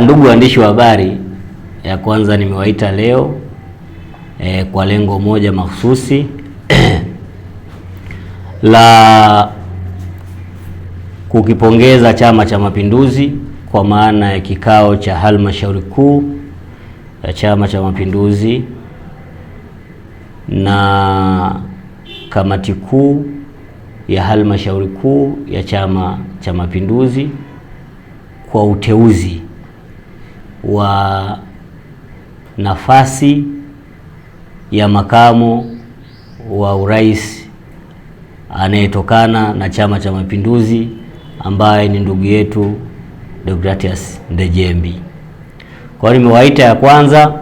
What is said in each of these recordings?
Ndugu waandishi wa habari, ya kwanza nimewaita leo kwa lengo moja mahususi la kukipongeza Chama cha Mapinduzi kwa maana ya kikao cha halmashauri kuu ya Chama cha Mapinduzi na kamati kuu ya halmashauri kuu ya Chama cha Mapinduzi kwa uteuzi wa nafasi ya makamo wa urais anayetokana na Chama cha Mapinduzi ambaye ni ndugu yetu Deogratias Ndejembi. Kwa hiyo nimewaita ya kwanza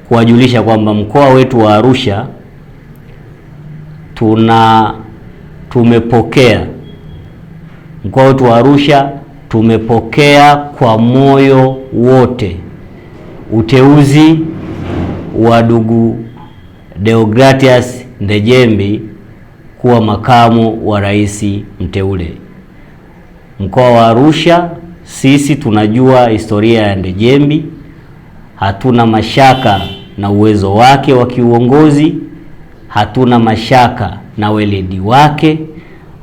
kuwajulisha kwamba mkoa wetu wa Arusha tumepokea kwa moyo wote uteuzi wa ndugu Deogratias Ndejembi kuwa makamu wa rais mteule. Mkoa wa Arusha sisi tunajua historia ya Ndejembi, hatuna mashaka na uwezo wake wa kiuongozi, hatuna mashaka na weledi wake,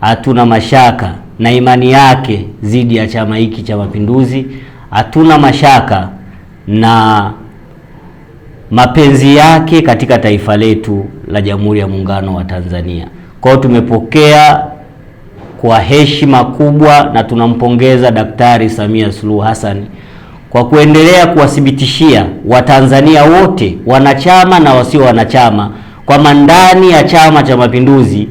hatuna mashaka na imani yake dhidi ya chama hiki cha Mapinduzi, hatuna mashaka na mapenzi yake katika taifa letu la Jamhuri ya Muungano wa Tanzania. Kwa hiyo tumepokea kwa heshima kubwa na tunampongeza Daktari Samia Suluhu Hassan kwa kuendelea kuwathibitishia Watanzania wote, wanachama na wasio wanachama, kwamba ndani ya Chama cha Mapinduzi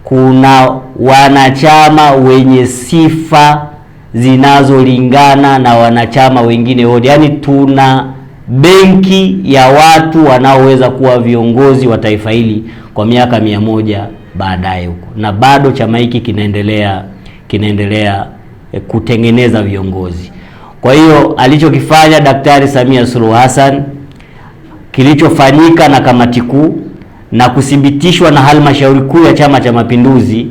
kuna wanachama wenye sifa zinazolingana na wanachama wengine wote. Yaani tuna benki ya watu wanaoweza kuwa viongozi wa taifa hili kwa miaka 100 baadaye huko, na bado chama hiki kinaendelea kutengeneza viongozi. Kwa hiyo alichokifanya Daktari Samia Suluhu Hassan, kilichofanyika na kamati kuu na kuthibitishwa na halmashauri kuu ya Chama cha Mapinduzi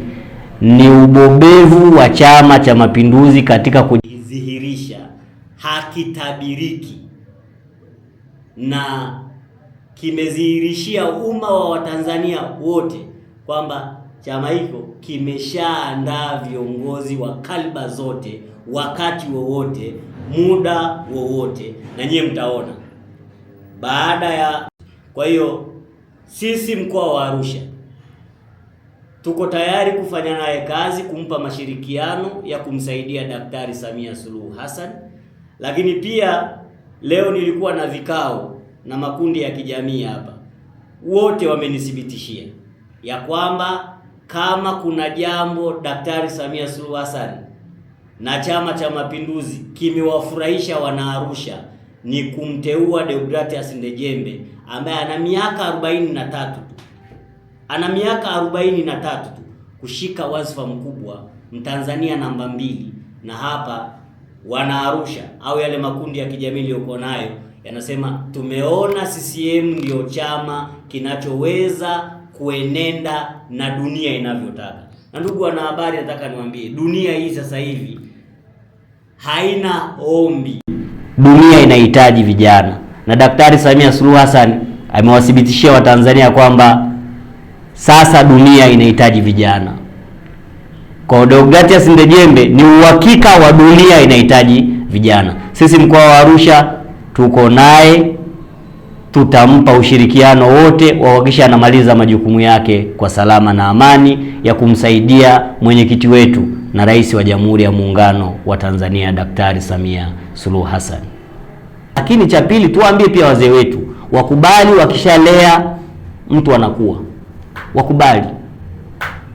ni ubobevu wa Chama cha Mapinduzi katika kujidhihirisha, hakitabiriki na kimedhihirishia umma wa Watanzania wote kwamba chama hicho kimeshaandaa viongozi wa kaliba zote, wakati wowote, muda wowote, na nyie mtaona baada ya. Kwa hiyo sisi mkoa wa Arusha tuko tayari kufanya naye kazi, kumpa mashirikiano ya kumsaidia Daktari Samia Suluhu Hassan. Lakini pia leo nilikuwa na vikao na makundi ya kijamii hapa, wote wamenithibitishia ya kwamba kama kuna jambo Daktari Samia Suluhu Hassan na Chama cha Mapinduzi kimewafurahisha wana Arusha ni kumteua Deogratias Ndejembi ambaye ana miaka 43 tu. Ana miaka 43 tu kushika wadhifa mkubwa, Mtanzania namba 2, na hapa wana Arusha au yale makundi ya kijamii yaliyokuwa nayo yanasema tumeona CCM ndio chama kinachoweza kuenenda na dunia inavyotaka. Na ndugu wanahabari, nataka niwaambie dunia hii sasa hivi haina ombi. Dunia inahitaji vijana, na Daktari Samia Suluhu Hassan amewathibitishia Watanzania kwamba sasa dunia inahitaji vijana. Kwa Deogratias Ndejembi ni uhakika wa dunia inahitaji vijana. Sisi mkoa wa Arusha tuko naye, tutampa ushirikiano wote kuhakikisha anamaliza majukumu yake kwa salama na amani ya kumsaidia mwenyekiti wetu na rais wa Jamhuri ya Muungano wa Tanzania Daktari Samia Suluhu Hassan. Lakini cha pili, tuwaambie pia wazee wetu wakubali, wakishalea mtu anakuwa wakubali.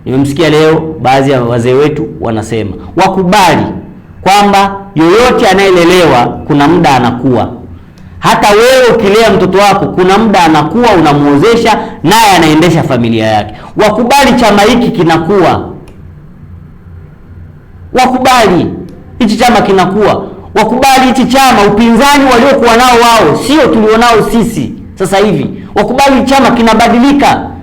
Nimemsikia leo baadhi ya wazee wetu wanasema wakubali kwamba yoyote anayelelewa kuna muda anakuwa. Hata wewe ukilea mtoto wako kuna muda anakuwa, unamuozesha naye anaendesha familia yake. Wakubali chama hiki kinakuwa. Wakubali hichi chama kinakuwa. Wakubali hichi chama, upinzani waliokuwa nao wao sio tulionao sisi sasa hivi. Wakubali chama kinabadilika.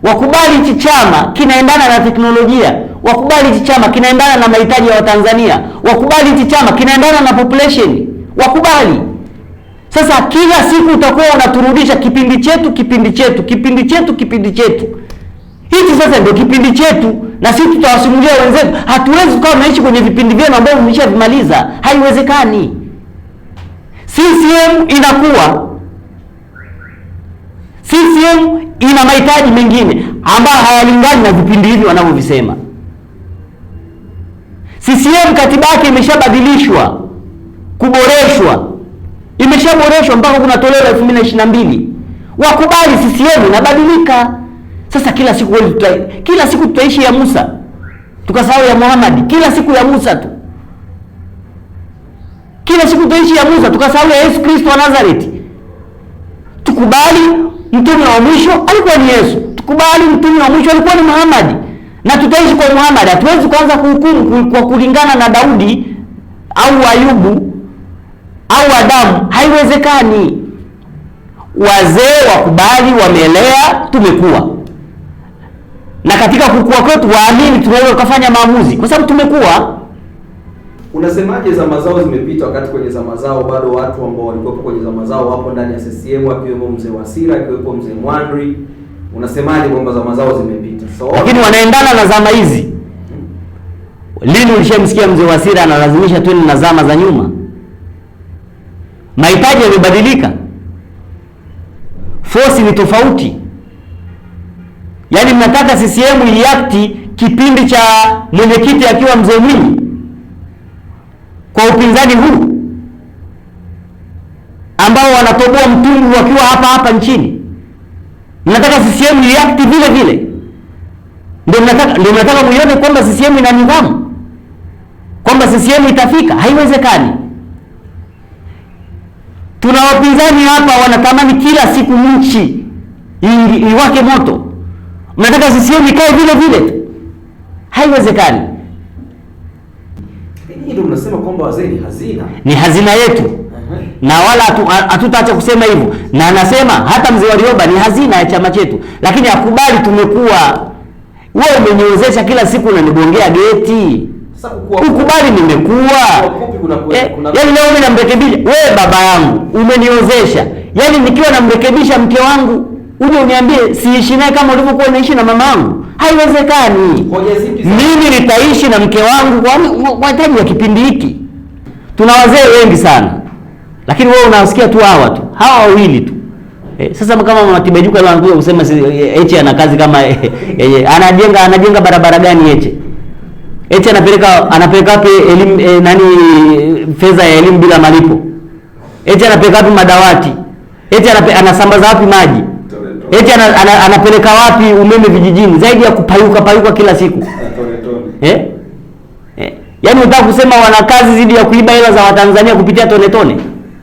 Wakubali hichi chama kinaendana na teknolojia. Wakubali hichi chama kinaendana na mahitaji ya Watanzania. Wakubali hichi chama kinaendana na population. wakubali. Sasa kila siku utakuwa unaturudisha kipindi chetu. Hiki sasa ndio kipindi chetu, na sisi tutawasimulia wenzetu. Hatuwezi kuwa tunaishi kwenye vipindi vyenu ambavyo mmeshavimaliza, haiwezekani. CCM inakuwa, CCM ina mahitaji mengine ambayo hayalingani na vipindi hivi wanavyovisema. CCM katiba yake imeshabadilishwa, kuboreshwa, imeshaboreshwa mpaka kuna toleo la 2022. Wakubali, CCM inabadilika. Sasa kila siku tutaishi ya Musa tukasahau ya Muhammad, kila siku ya Musa tu. Kila siku tutaishi ya Musa tukasahau ya Yesu Kristo wa Nazareti. Tukubali mtume wa mwisho alikuwa ni Yesu. Tukubali mtume wa mwisho alikuwa ni Muhammad, na tutaishi kwa Muhammad. Hatuwezi kuanza kuhukumu kwa kulingana na Daudi au Ayubu au Adamu, haiwezekani. Wazee wakubali, wamelea, tumekuwa. Na katika kukua kwetu waamini tunaweza kufanya maamuzi kwa sababu tumekuwa. Unasemaje zama zao zimepita, wakati kwenye zama zao bado watu ambao walikuwa kwenye zama zao wapo ndani ya CCM, akiwemo mzee Wasira, akiwepo mzee Mwandri? Unasemaje kwamba zama zao zimepita? Lakini wanaendana na zama hizi. Lini ulishamsikia mzee Wasira analazimisha twende na zama za nyuma? Mahitaji yamebadilika. Force ni tofauti. Yaani mnataka CCM iliakti kipindi cha mwenyekiti akiwa mzee Mwinyi kwa upinzani huu ambao wanatoboa mtungu wakiwa hapa nchini. Mnataka CCM iliakti vile vile? Ndio mnataka muione kwamba CCM ina nidhamu, kwamba CCM itafika? Haiwezekani. Tuna wapinzani hapa wanatamani kila siku nchi iwake moto. Mnataka CCM ikae vile vile? Haiwezekani. Ndio mnasema kwamba wazee ni hazina. Ni hazina yetu. Na wala hatutaacha kusema hivyo. Na anasema hata mzee Warioba ni hazina ya chama chetu. Lakini akubali tumekuwa. Wewe umeniwezesha kila siku unanigongea geti. Sasa ukubali nimekuwa. Yaani leo mimi namrekebisha. Wewe baba yangu umeniwezesha. Yaani nikiwa namrekebisha mke wangu uje uniambie siishi naye kama ulivyokuwa unaishi na mama yangu? Haiwezekani. Mimi nitaishi na mke wangu kwa hitaji ya kipindi hiki. Tuna wazee wengi sana, lakini wewe unasikia tu hawa wawili tu. Sasa kama Matibajuka leo anakuja kusema Heche ana kazi kama anajenga barabara gani Heche? Heche anapeleka wapi elimu fedha ya elimu bila malipo? Heche anapeleka wapi madawati? Heche anasambaza wapi maji? Eti anapeleka wapi umeme vijijini zaidi ya kupayuka kila siku? Yaani unataka kusema wana kazi zidi ya kuiba hela za Watanzania kupitia tone?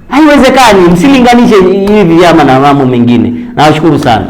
Haiwezekani. Msilinganishe hivi vyama na mambo mengine. Nawashukuru sana.